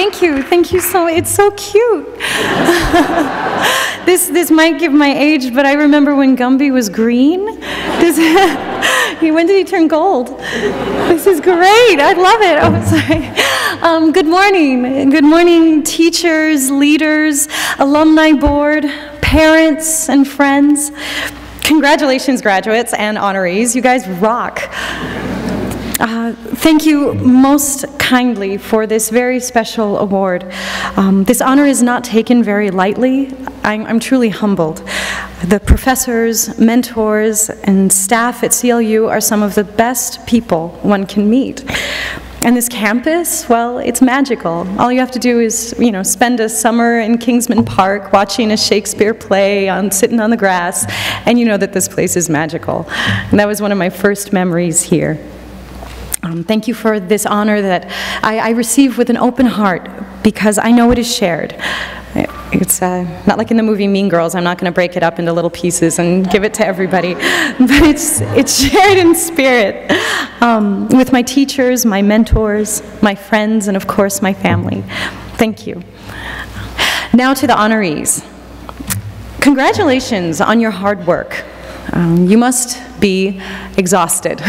Thank you so much. It's so cute. This might give my age, but I remember when Gumby was green. When did he turn gold? This is great. I love it. Oh, sorry. Good morning. Good morning, teachers, leaders, alumni board, parents, and friends. Congratulations, graduates and honorees. You guys rock. Thank you most kindly for this very special award. This honor is not taken very lightly. I'm truly humbled. The professors, mentors, and staff at CLU are some of the best people one can meet. And this campus, well, it's magical. All you have to do is, spend a summer in Kingsman Park watching a Shakespeare play, sitting on the grass, and you know that this place is magical. And that was one of my first memories here. Thank you for this honor that I receive with an open heart, because I know it is shared. It's not like in the movie Mean Girls. I'm not going to break it up into little pieces and give it to everybody, but it's shared in spirit with my teachers, my mentors, my friends, and of course my family. Thank you. Now to the honorees. Congratulations on your hard work. You must be exhausted.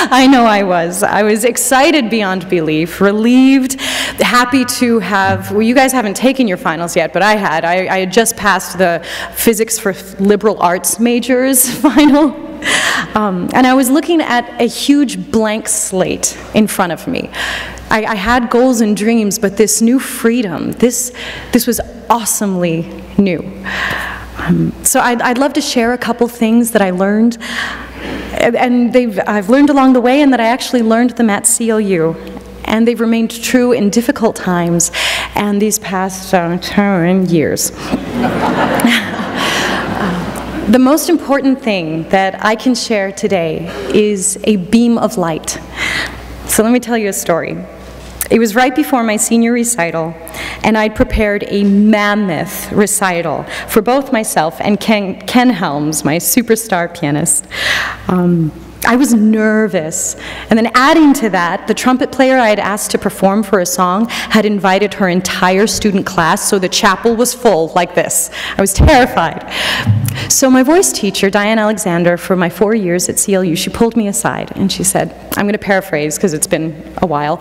I know I was. I was excited beyond belief, relieved, happy to have, well, you guys haven't taken your finals yet, but I had. I had just passed the physics for liberal arts majors final. And I was looking at a huge blank slate in front of me. I had goals and dreams, but this new freedom, this was awesomely new. So I'd love to share a couple things that I learned. And I've learned along the way, and that I actually learned them at CLU. And they've remained true in difficult times and these past 10 years. The most important thing that I can share today is a beam of light. So let me tell you a story. It was right before my senior recital, and I'd prepared a mammoth recital for both myself and Ken Helms, my superstar pianist. I was nervous, and then adding to that, the trumpet player I had asked to perform for a song had invited her entire student class, so the chapel was full like this. I was terrified. So my voice teacher, Diane Alexander, for my 4 years at CLU, she pulled me aside and she said, I'm going to paraphrase because it's been a while.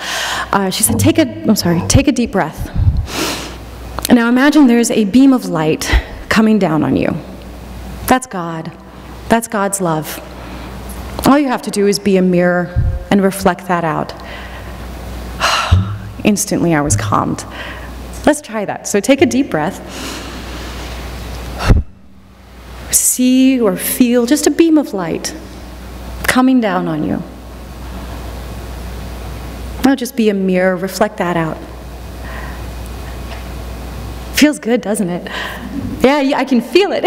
She said, take a deep breath. Now imagine there's a beam of light coming down on you. That's God. That's God's love. All you have to do is be a mirror and reflect that out. Instantly I was calmed. Let's try that. So take a deep breath. See or feel just a beam of light coming down on you. Now just be a mirror, reflect that out. Feels good, doesn't it? Yeah, I can feel it.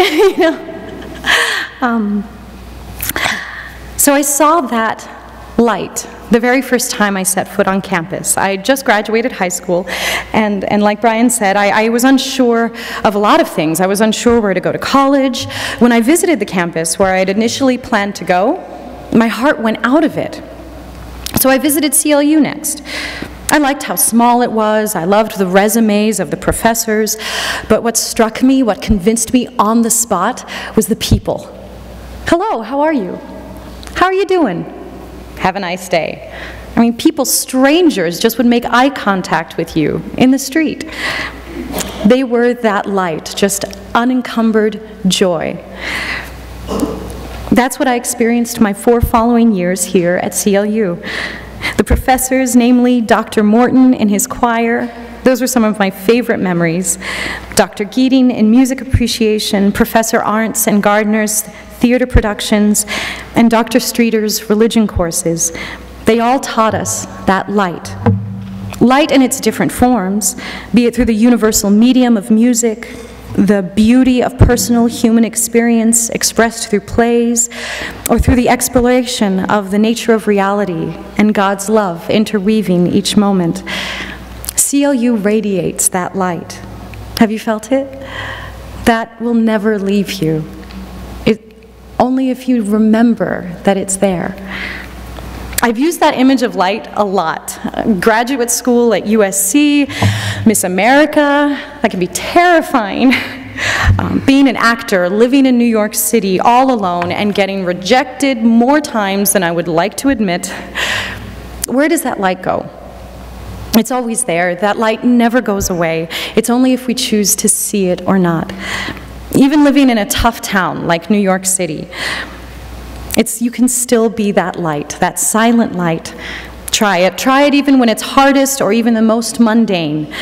So I saw that light the very first time I set foot on campus. I had just graduated high school, and like Brian said, I was unsure of a lot of things. I was unsure where to go to college. When I visited the campus where I had initially planned to go, my heart went out of it. So I visited CLU next. I liked how small it was. I loved the resumes of the professors. But what struck me, what convinced me on the spot, was the people. Hello, how are you? How are you doing? Have a nice day. I mean, people, strangers, just would make eye contact with you in the street. They were that light, just unencumbered joy. That's what I experienced my 4 following years here at CLU. The professors, namely Dr. Morton and his choir, those were some of my favorite memories. Dr. Geating in music appreciation, Professor Arntz and Gardner's theater productions, and Dr. Streeter's religion courses. They all taught us that light. Light in its different forms, be it through the universal medium of music, the beauty of personal human experience expressed through plays, or through the exploration of the nature of reality and God's love interweaving each moment. CLU radiates that light. Have you felt it? That will never leave you. Only if you remember that it's there. I've used that image of light a lot. Graduate school at USC, Miss America, that can be terrifying. Being an actor, living in New York City all alone and getting rejected more times than I would like to admit. Where does that light go? It's always there. That light never goes away. It's only if we choose to see it or not. Even living in a tough town like New York City, you can still be that light, that silent light. Try it. Try it even when it's hardest or even the most mundane.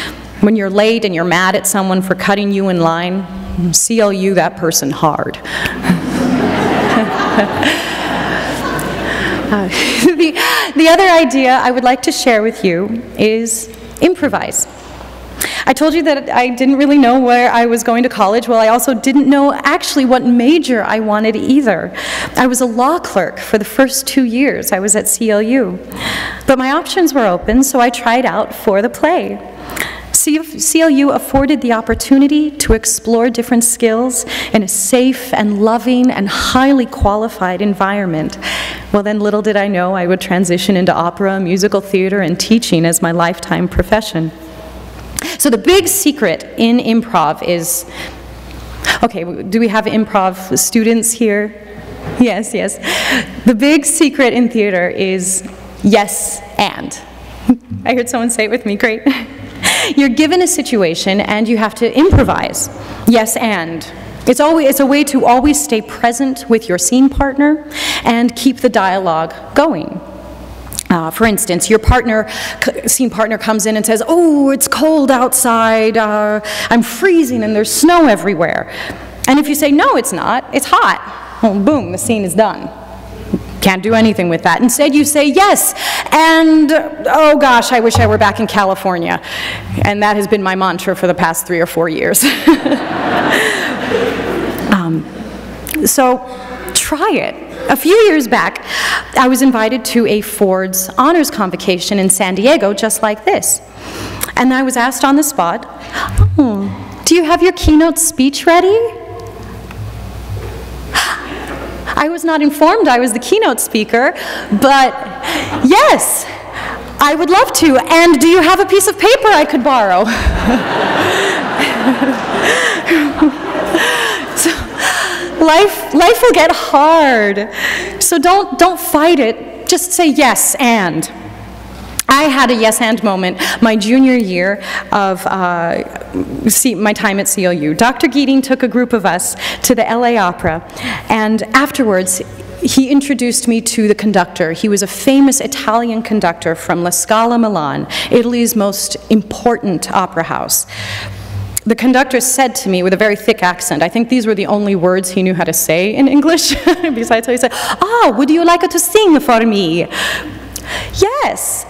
When you're late and you're mad at someone for cutting you in line, CLU that person hard. The other idea I would like to share with you is improvise. I told you that I didn't really know where I was going to college. Well, I also didn't know actually what major I wanted either. I was a law clerk for the first 2 years I was at CLU. But my options were open, so I tried out for the play. CLU afforded the opportunity to explore different skills in a safe and loving and highly qualified environment. Well, then little did I know I would transition into opera, musical theater, and teaching as my lifetime profession. So the big secret in improv is, okay, do we have improv students here? Yes, yes. The big secret in theater is yes and. I heard someone say it with me, great. You're given a situation and you have to improvise. Yes and. It's a way to always stay present with your scene partner and keep the dialogue going. For instance, your scene partner comes in and says, "Oh, it's cold outside, I'm freezing and there's snow everywhere." And if you say, "No, it's not, it's hot," well, boom, the scene is done. Can't do anything with that. Instead, you say, "Yes, and oh gosh, I wish I were back in California." And that has been my mantra for the past 3 or 4 years. So try it. A few years back, I was invited to a Ford's honors convocation in San Diego, just like this. And I was asked on the spot, "Oh, do you have your keynote speech ready?" I was not informed I was the keynote speaker, but yes, I would love to. And do you have a piece of paper I could borrow? Life will get hard, so don't fight it. Just say yes and. I had a yes and moment my junior year of my time at CLU. Dr. Keating took a group of us to the LA Opera, and afterwards he introduced me to the conductor. He was a famous Italian conductor from La Scala, Milan, Italy's most important opera house. The conductor said to me with a very thick accent, I think these were the only words he knew how to say in English, besides how he said, "Oh, would you like to sing for me?" Yes.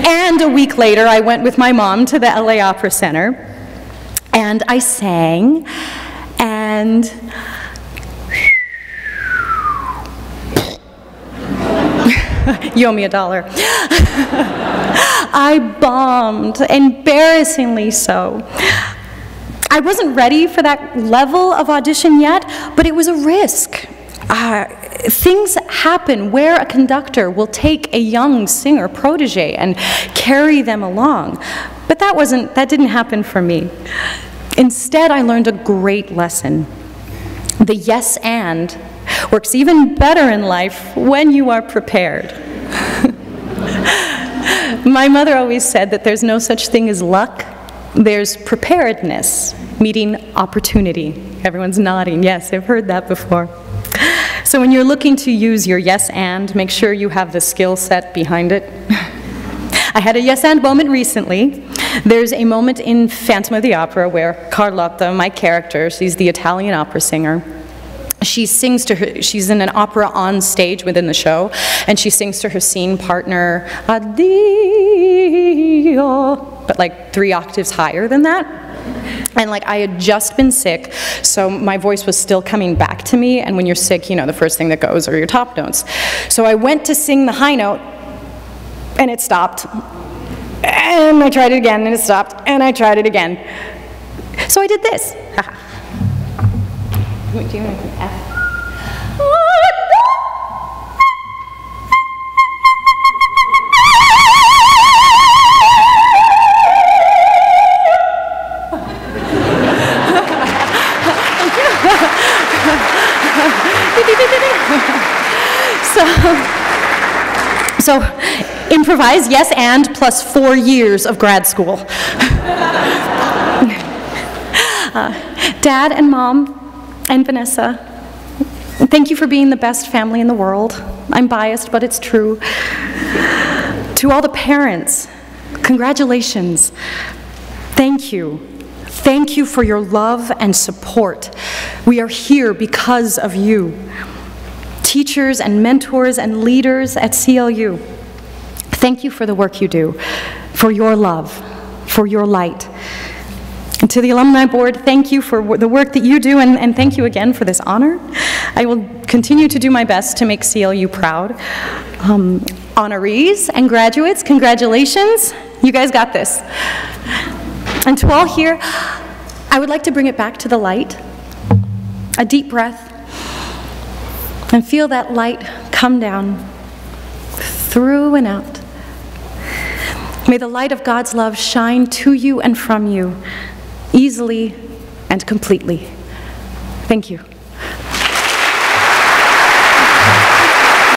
And a week later, I went with my mom to the LA Opera Center, and I sang, and you owe me $1. I bombed, embarrassingly so. I wasn't ready for that level of audition yet, but it was a risk. Things happen where a conductor will take a young singer protege and carry them along. But that didn't happen for me. Instead, I learned a great lesson. The yes and works even better in life when you are prepared. My mother always said that there's no such thing as luck, there's preparedness meeting opportunity. Everyone's nodding, yes, I've heard that before. So when you're looking to use your yes and, make sure you have the skill set behind it. I had a yes and moment recently. There's a moment in Phantom of the Opera where Carlotta, my character, she's the Italian opera singer, she sings to her, she's in an opera on stage within the show, and she sings to her scene partner, "Addio," but like 3 octaves higher than that. And like I had just been sick, so my voice was still coming back to me, and when you're sick, you know, the first thing that goes are your top notes. So I went to sing the high note, and it stopped. And I tried it again, and it stopped, and I tried it again. So I did this. Do you want to F? So improvise, yes, and plus 4 years of grad school. Dad and Mom and Vanessa, thank you for being the best family in the world. I'm biased, but it's true. To all the parents, congratulations. Thank you. Thank you for your love and support. We are here because of you. Teachers and mentors and leaders at CLU, thank you for the work you do, for your love, for your light. And to the Alumni Board, thank you for the work that you do, and thank you again for this honor. I will continue to do my best to make CLU proud. Honorees and graduates, congratulations. You guys got this. And to all here, I would like to bring it back to the light. A deep breath. And feel that light come down through and out. May the light of God's love shine to you and from you, easily and completely. Thank you.